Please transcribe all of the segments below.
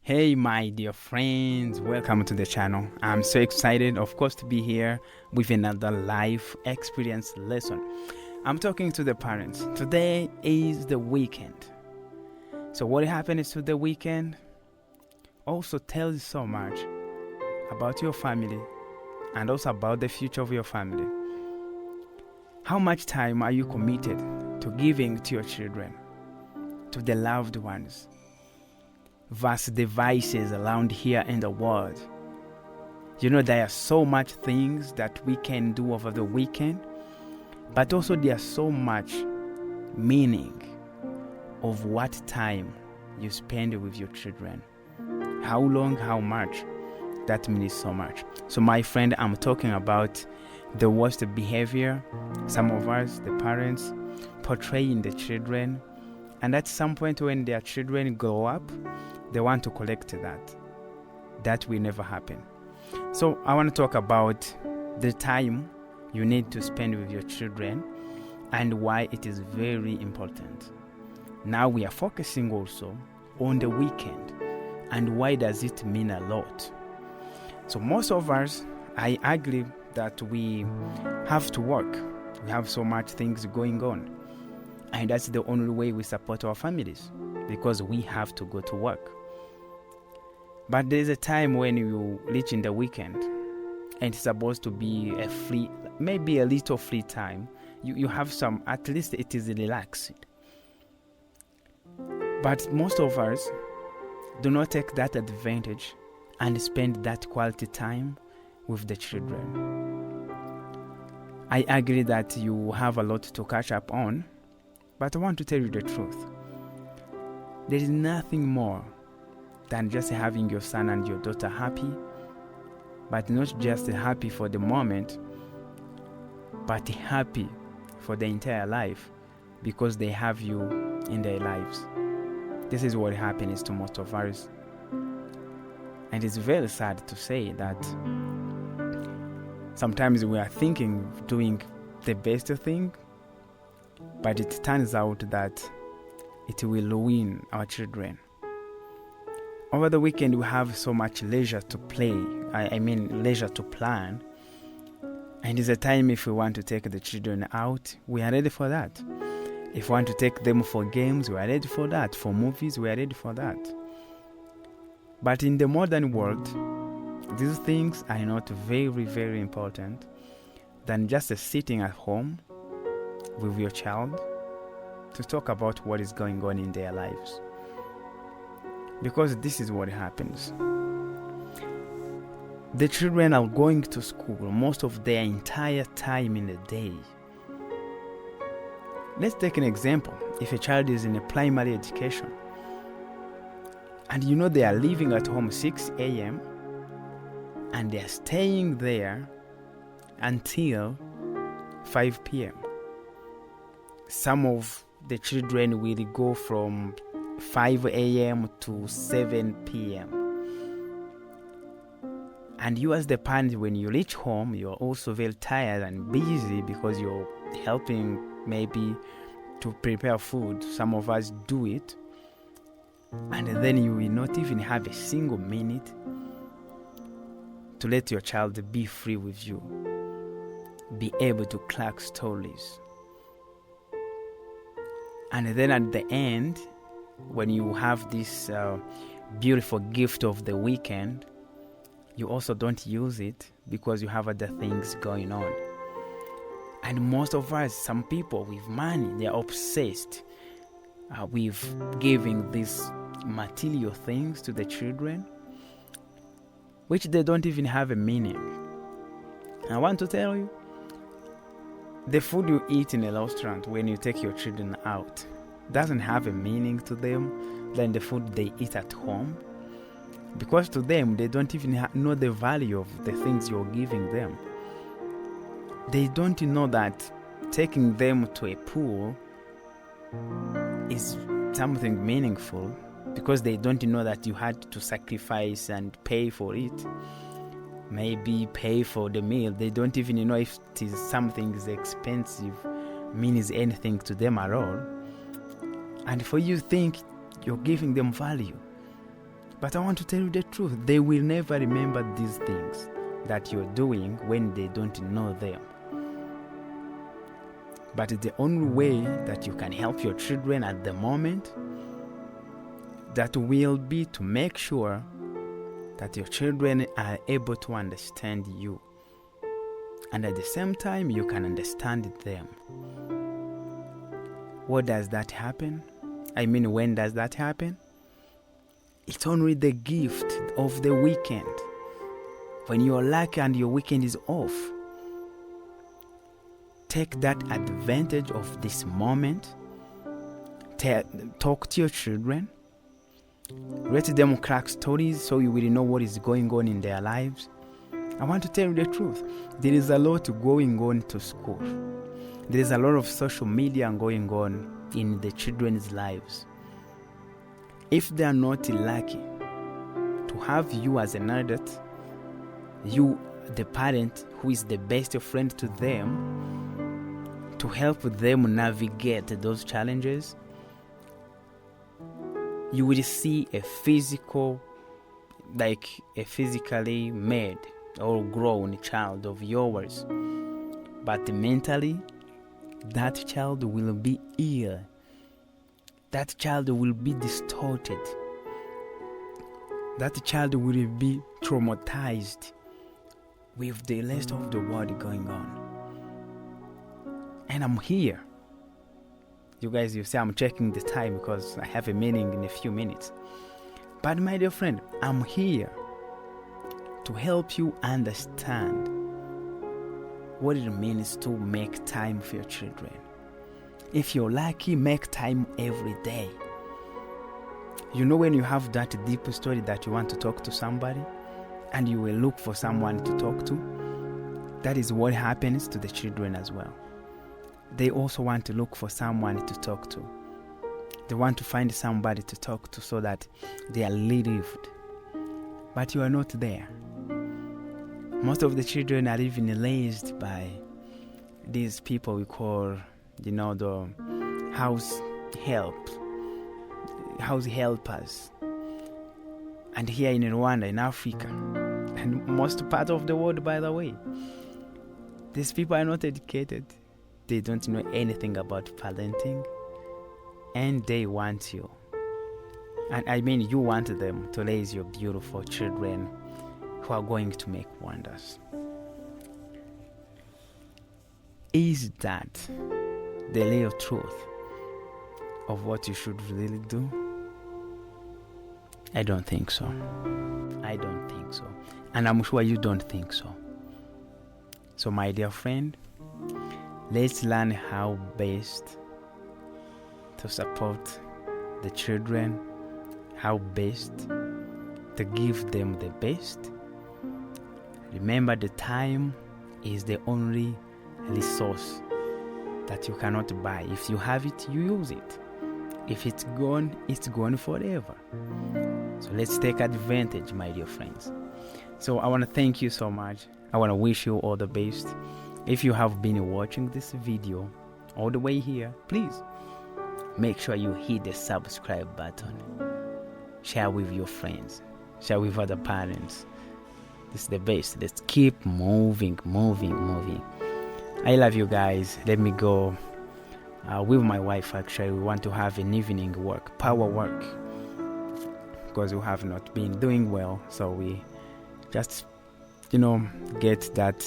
Hey, my dear friends, welcome to the channel. I'm so excited, of course, to be here with another life experience lesson. I'm talking to the parents. Today is the weekend. So, what happens to the weekend also tells so much about your family and also about the future of your family. How much time are you committed to giving to your children, to the loved ones? Vast devices around here in the world. You know, there are so much things that we can do over the weekend, but also there's so much meaning of what time you spend with your children. How long, how much, that means so much. So my friend, I'm talking about the worst behavior some of us, the parents, portray in the children, and at some point when their children grow up, they want to collect that. That will never happen. So I want to talk about the time you need to spend with your children and why it is very important. Now we are focusing also on the weekend and why does it mean a lot. So most of us, I agree that we have to work. We have so much things going on. And that's the only way we support our families, because we have to go to work. But there's a time when you reach in the weekend and it's supposed to be a free, maybe a little free time. You have some, at least it is relaxed. But most of us do not take that advantage and spend that quality time with the children. I agree that you have a lot to catch up on, but I want to tell you the truth. There is nothing more than just having your son and your daughter happy, but not just happy for the moment, but happy for the entire life because they have you in their lives. This is what happens to most of us. And it's very sad to say that sometimes we are thinking of doing the best thing, but it turns out that it will ruin our children. Over the weekend, we have so much leisure to play. Leisure to plan. And it's a time if we want to take the children out, we are ready for that. If we want to take them for games, we are ready for that. For movies, we are ready for that. But in the modern world, these things are not very, very important than just sitting at home with your child to talk about what is going on in their lives. Because this is what happens. The children are going to school most of their entire time in the day. Let's take an example. If a child is in a primary education and you know they are leaving at home 6 a.m. and they are staying there until 5 p.m. Some of the children will go from 5 a.m. to 7 p.m. And you as the parent, when you reach home, you're also very tired and busy because you're helping maybe to prepare food. Some of us do it. And then you will not even have a single minute to let your child be free with you, be able to crack stories. And then at the end, when you have this beautiful gift of the weekend, you also don't use it because you have other things going on. And most of us, some people with money, they are obsessed with giving these material things to the children, which they don't even have a meaning. I want to tell you, the food you eat in a restaurant when you take your children out doesn't have a meaning to them than the food they eat at home, because to them they don't even know the value of the things you're giving them. They don't know that taking them to a pool is something meaningful, because they don't know that you had to sacrifice and pay for it, maybe pay for the meal. They don't even know if it is something is expensive means anything to them at all. And for you think you're giving them value. But I want to tell you the truth. They will never remember these things that you're doing when they don't know them. But the only way that you can help your children at the moment, that will be to make sure that your children are able to understand you. And at the same time, you can understand them. What does that happen? I mean, when does that happen? It's only the gift of the weekend. When you're lucky and your weekend is off, take that advantage of this moment. Talk to your children. Let them crack stories so you will know what is going on in their lives. I want to tell you the truth. There is a lot going on to school. There is a lot of social media going on in the children's lives. If they are not lucky to have you as an adult, you, the parent who is the best friend to them, to help them navigate those challenges, you will see a physically made or grown child of yours. But mentally, that child will be ill. That child will be distorted. That child will be traumatized with the rest of the world going on. And I'm here. You guys, you see I'm checking the time because I have a meeting in a few minutes. But my dear friend, I'm here to help you understand what it means to make time for your children. If you're lucky, make time every day. You know, when you have that deep story that you want to talk to somebody and you will look for someone to talk to, that is what happens to the children as well. They also want to look for someone to talk to. They want to find somebody to talk to so that they are relieved. But you are not there. Most of the children are even raised by these people we call, the house helpers. And here in Rwanda, in Africa, and most part of the world, by the way, these people are not educated. They don't know anything about parenting, and they want you. And I mean, you want them to raise your beautiful children who are going to make wonders. Is that the real truth of what you should really do? I don't think so. I don't think so. And I'm sure you don't think so. So my dear friend, let's learn how best to support the children, how best to give them the best. Remember, the time is the only resource that you cannot buy. If you have it, you use it. If it's gone forever. So let's take advantage, my dear friends. So I want to thank you so much. I want to wish you all the best. If you have been watching this video all the way here, please make sure you hit the subscribe button. Share with your friends. Share with other parents. This is the best. Let's keep moving. I love you guys. Let me go. With my wife, actually, we want to have an evening work, power work, because we have not been doing well. So we just, get that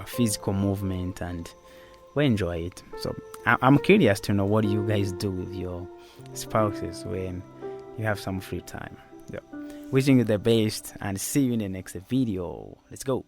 physical movement and we enjoy it. So I'm curious to know what you guys do with your spouses when you have some free time. So, wishing you the best and see you in the next video. Let's go.